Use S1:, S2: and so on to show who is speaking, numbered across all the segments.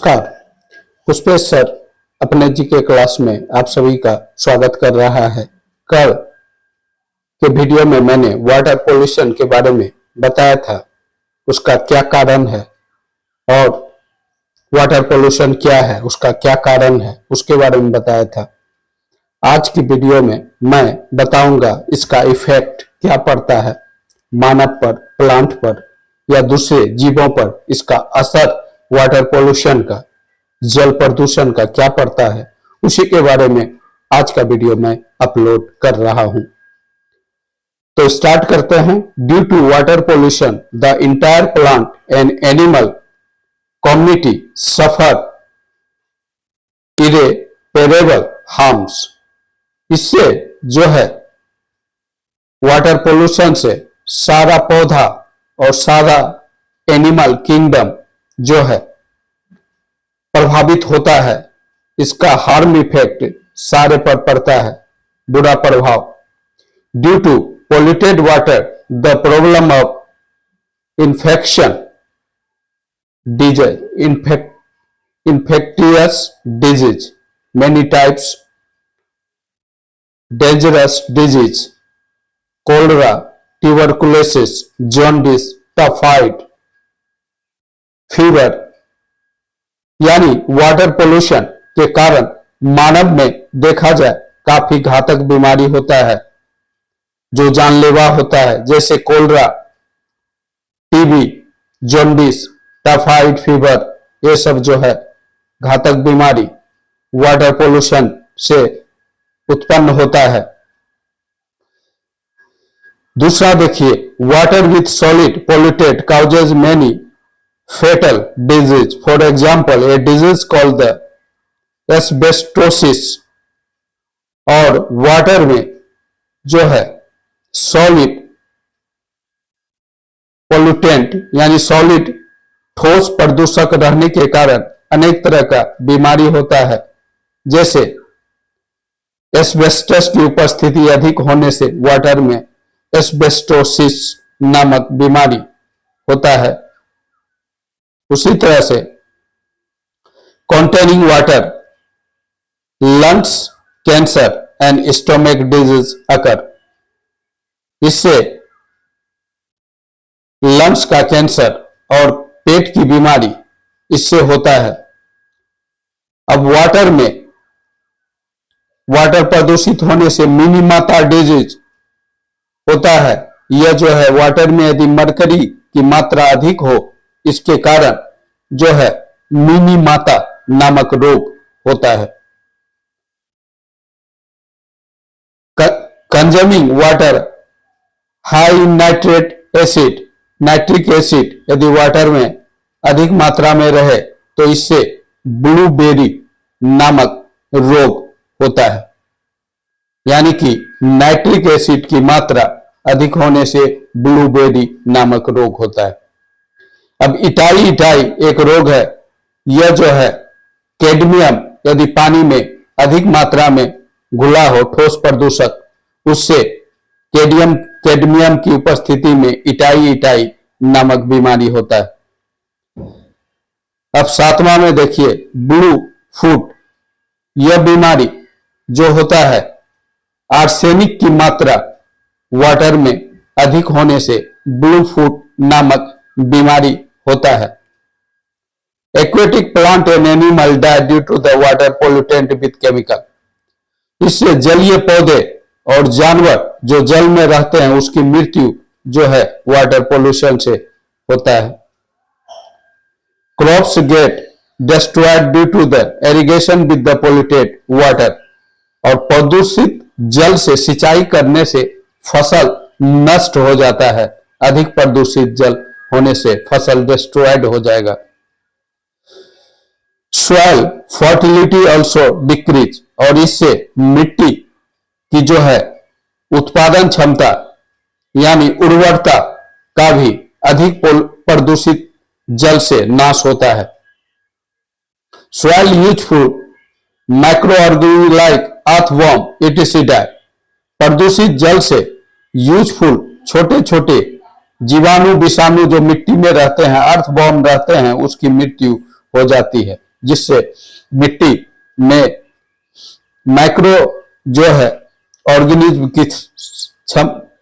S1: नमस्कार। पुष्पेश सर अपने GK class में आप सभी का स्वागत कर रहा है। कल के वीडियो में मैंने वाटर पोल्यूशन के बारे में बताया था, उसका क्या कारण है और वाटर पोल्यूशन क्या है, उसका क्या कारण है, उसके बारे में बताया था। आज की वीडियो में मैं बताऊंगा इसका इफेक्ट क्या पड़ता है मानव पर, प्लांट पर या दूसरे जीवों पर, इसका असर वाटर पोल्यूशन का, जल प्रदूषण का क्या पड़ता है, उसी के बारे में आज का वीडियो मैं अपलोड कर रहा हूं। तो स्टार्ट करते हैं। Due to water pollution the entire plant and animal community suffer irreparable harms. इससे जो है वाटर पोल्यूशन से सारा पौधा और सारा एनिमल किंगडम जो है प्रभावित होता है। इसका हार्म इफेक्ट सारे पर पड़ता है, बुरा प्रभाव। Due to polluted water the problem of infection infectious disease, many types, dangerous disease, cholera, tuberculosis, jaundice, typhoid, fever, यानी वाटर पोल्यूशन के कारण मानव में देखा जाए काफी घातक बीमारी होता है जो जानलेवा होता है, जैसे cholera, TB, jaundice, typhoid fever. ये सब जो है घातक बीमारी वाटर पोल्यूशन से उत्पन्न होता है। दूसरा देखिए, water with solid polluted causes many fatal disease. For example, a disease called the asbestosis। और वाटर में जो है सॉलिड पोल्यूटेंट यानी सॉलिड ठोस प्रदूषक रहने के कारण अनेक तरह का बीमारी होता है, जैसे एस्बेस्टस की उपस्थिति अधिक होने से वाटर में एस्बेस्टोसिस नामक बीमारी होता है। उसी तरह से containing water lungs cancer and stomach disease occur. इससे लंग्स का कैंसर और पेट की बीमारी इससे होता है। अब वाटर प्रदूषित होने से मिनीमाता डिजीज होता है। यह जो है वाटर में यदि मरकरी की मात्रा अधिक हो, इसके कारण जो है मिनीमाता नामक रोग होता है। Consuming water high nitrate acid, nitric acid यदि वाटर में अधिक मात्रा में रहे तो इससे ब्लूबेरी नामक रोग होता है, यानी कि नाइट्रिक एसिड की मात्रा अधिक होने से ब्लूबेरी नामक रोग होता है। अब इटाई एक रोग है। यह जो है कैडमियम यदि पानी में अधिक मात्रा में घुला हो, ठोस प्रदूषक, उससे कैडमियम की उपस्थिति में इटाई नामक बीमारी होता है। अब सातवां में देखिए ब्लू फूट। यह बीमारी जो होता है आर्सेनिक की मात्रा वाटर में अधिक होने से ब्लू फूट नामक बीमारी होता है। Aquatic plant and animal die due to the water pollutant with chemical. इससे जलीय पौधे और जानवर जो जल में रहते हैं उसकी मृत्यु जो है वाटर पोल्यूशन से होता है। Crops get destroyed due to the irrigation with the polluted water. और प्रदूषित जल से सिंचाई करने से फसल नष्ट हो जाता है। अधिक प्रदूषित जल होने से फसल डिस्ट्रॉयड हो जाएगा। Soil fertility also decrease. और इससे मिट्टी की जो है उत्पादन क्षमता यानी उर्वरता का भी अधिक प्रदूषित जल से नाश होता है। Soil useful micro organism like earthworm etcetera. प्रदूषित जल से यूजफुल छोटे छोटे जीवाणु विषाणु जो मिट्टी में रहते हैं, अर्थवर्म रहते हैं, उसकी मृत्यु हो जाती है। जिससे मिट्टी में माइक्रो जो है ऑर्गेनिज्म की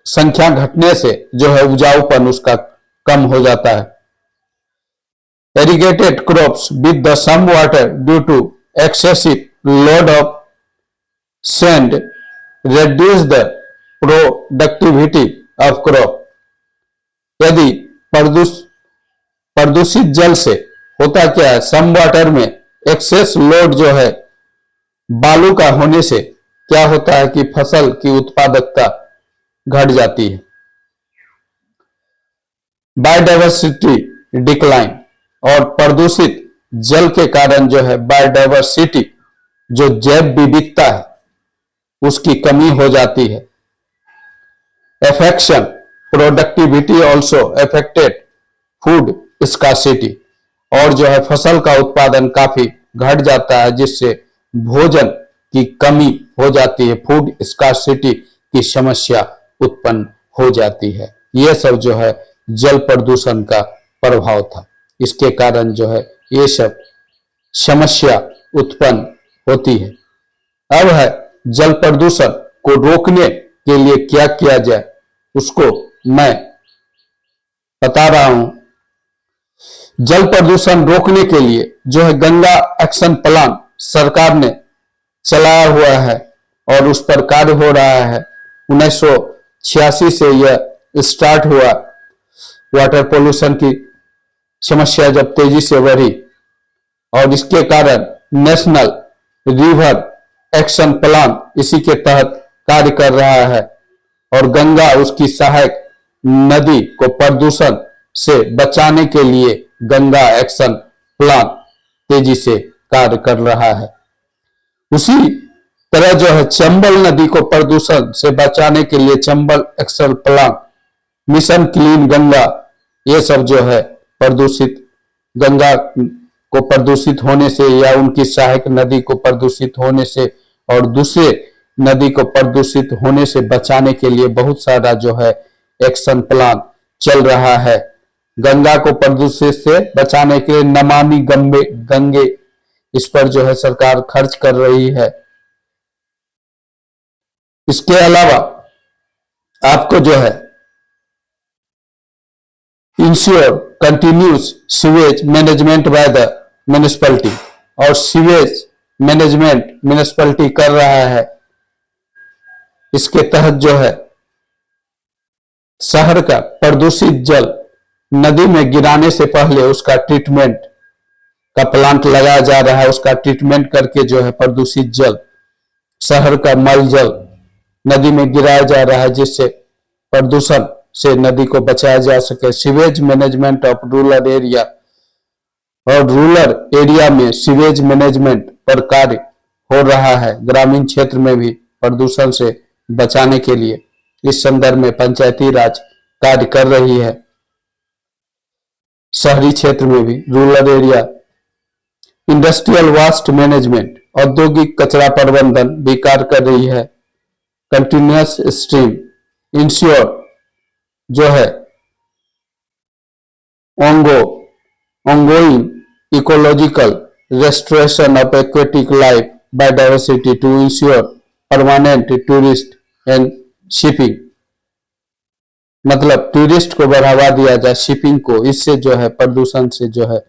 S1: संख्या घटने से जो है उपजाऊपन उसका कम हो जाता है। irrigated crops with the some water due to excessive load of sand reduce the productivity of crop। यदि प्रदूषित जल से होता क्या है, सम वाटर में एक्सेस लोड जो है बालू का होने से क्या होता है कि फसल की उत्पादकता घट जाती है। बायोडाइवर्सिटी डिक्लाइन, और प्रदूषित जल के कारण जो है बायोडाइवर्सिटी जो जैव विविधता है उसकी कमी हो जाती है। Affection productivity also affected food scarcity, और जो है फसल का उत्पादन काफी घट जाता है जिससे भोजन की कमी हो जाती है, फूड स्कार्सिटी की समस्या उत्पन्न हो जाती है। यह सब जो है जल प्रदूषण का प्रभाव था, इसके कारण जो है ये सब समस्या उत्पन्न होती है। अब है जल प्रदूषण को रोकने के लिए क्या किया जाए, उसको मैं बता रहा हूं। जल प्रदूषण रोकने के लिए जो है गंगा एक्शन प्लान सरकार ने चलाया हुआ है और उस पर कार्य हो रहा है। 1986 से यह स्टार्ट हुआ। वाटर पोल्यूशन की समस्या जब तेजी से बढ़ी और इसके कारण नेशनल रिवर एक्शन प्लान इसी के तहत कार्य कर रहा है और गंगा उसकी सहायक नदी को प्रदूषण से बचाने के लिए गंगा एक्शन प्लान तेजी से कार्य कर रहा है। उसी तरह जो है चंबल नदी को प्रदूषण से बचाने के लिए Chambal action plan, mission clean Ganga, ये सब जो है प्रदूषित गंगा को प्रदूषित होने से या उनकी सहायक नदी को प्रदूषित होने से और दूसरे नदी को प्रदूषित होने से बचाने के लिए बहुत सारा जो है एक्शन प्लान चल रहा है। गंगा को प्रदूषित से बचाने के लिए नमामि गंगे इस पर जो है सरकार खर्च कर रही है। इसके अलावा आपको जो है ensure continuous sewage management by the municipality, और सीवेज मैनेजमेंट म्युनिसिपैलिटी कर रहा है। इसके तहत जो है शहर का प्रदूषित जल नदी में गिराने से पहले उसका ट्रीटमेंट का प्लांट लगाया जा रहा है। उसका ट्रीटमेंट करके जो है प्रदूषित जल, शहर का मल जल नदी में गिराया जा रहा है जिससे प्रदूषण से नदी को बचाया जा सके। Sewage management of rural area, और रूरल एरिया में सीवेज मैनेजमेंट पर कार्य हो रहा है। ग्रामीण क्षेत्र में भी प्रदूषण से बचाने के लिए इस संदर्भ में पंचायती राज कार्य कर रही है। शहरी क्षेत्र में भी rural area industrial waste management, औद्योगिक कचरा प्रबंधन भी कार्य कर रही है। कंटिन्यूअस स्ट्रीम इंश्योर जो है ongoing ecological restoration of aquatic life biodiversity to ensure permanent tourist and shipping, मतलब टूरिस्ट को बढ़ावा दिया जाए, शिपिंग को। इससे जो है प्रदूषण से जो है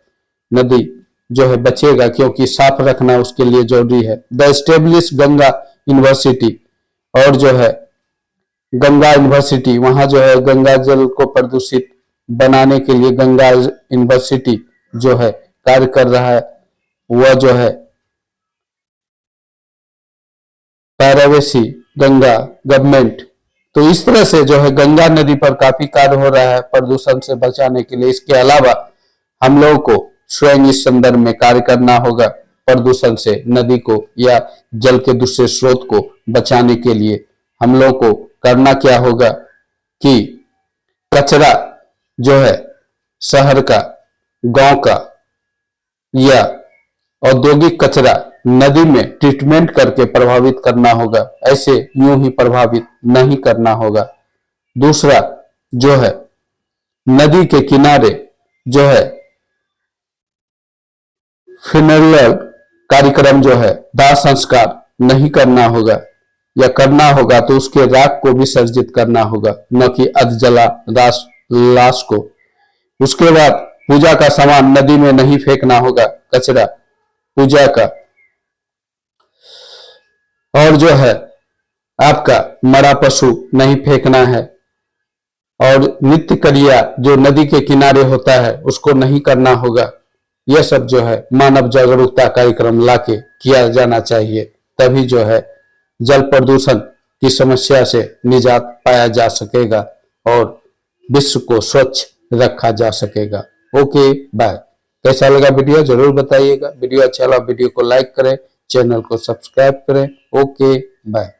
S1: नदी जो है बचेगा, क्योंकि साफ रखना उसके लिए जरूरी है। द एस्टेब्लिश गंगा यूनिवर्सिटी, और जो है गंगा यूनिवर्सिटी, वहां जो है गंगा जल को प्रदूषित बनाने के लिए गंगा यूनिवर्सिटी जो है कार्य कर रहा है। वह जो है पैरावेसी गंगा गवर्नमेंट, तो इस तरह से जो है गंगा नदी पर काफी कार्य हो रहा है प्रदूषण से बचाने के लिए। इसके अलावा हम लोगों को स्वयं इस संदर्भ में कार्य करना होगा प्रदूषण से नदी को या जल के दूसरे स्रोत को बचाने के लिए। हम लोगों को करना क्या होगा कि कचरा जो है शहर का, गांव का या औद्योगिक कचरा नदी में ट्रीटमेंट करके प्रभावित करना होगा, ऐसे यूं ही प्रभावित नहीं करना होगा। दूसरा जो है नदी के किनारे जो है फ्यूनरल कार्यक्रम जो है, दाह संस्कार नहीं करना होगा, या करना होगा तो उसके राख को विसर्जित करना होगा, न कि अधजला लाश को। उसके बाद पूजा का सामान नदी में नहीं फेंकना होगा, कचरा पूजा का। और जो है आपका मरा पशु नहीं फेंकना है, और नित्य क्रिया जो नदी के किनारे होता है उसको नहीं करना होगा। यह सब जो है मानव जागरूकता कार्यक्रम लाके किया जाना चाहिए, तभी जो है जल प्रदूषण की समस्या से निजात पाया जा सकेगा और विश्व को स्वच्छ रखा जा सकेगा। Okay bye. कैसा लगा वीडियो जरूर बताइएगा। वीडियो अच्छा लगा वीडियो को लाइक करें, चैनल को सब्सक्राइब करें। Okay bye.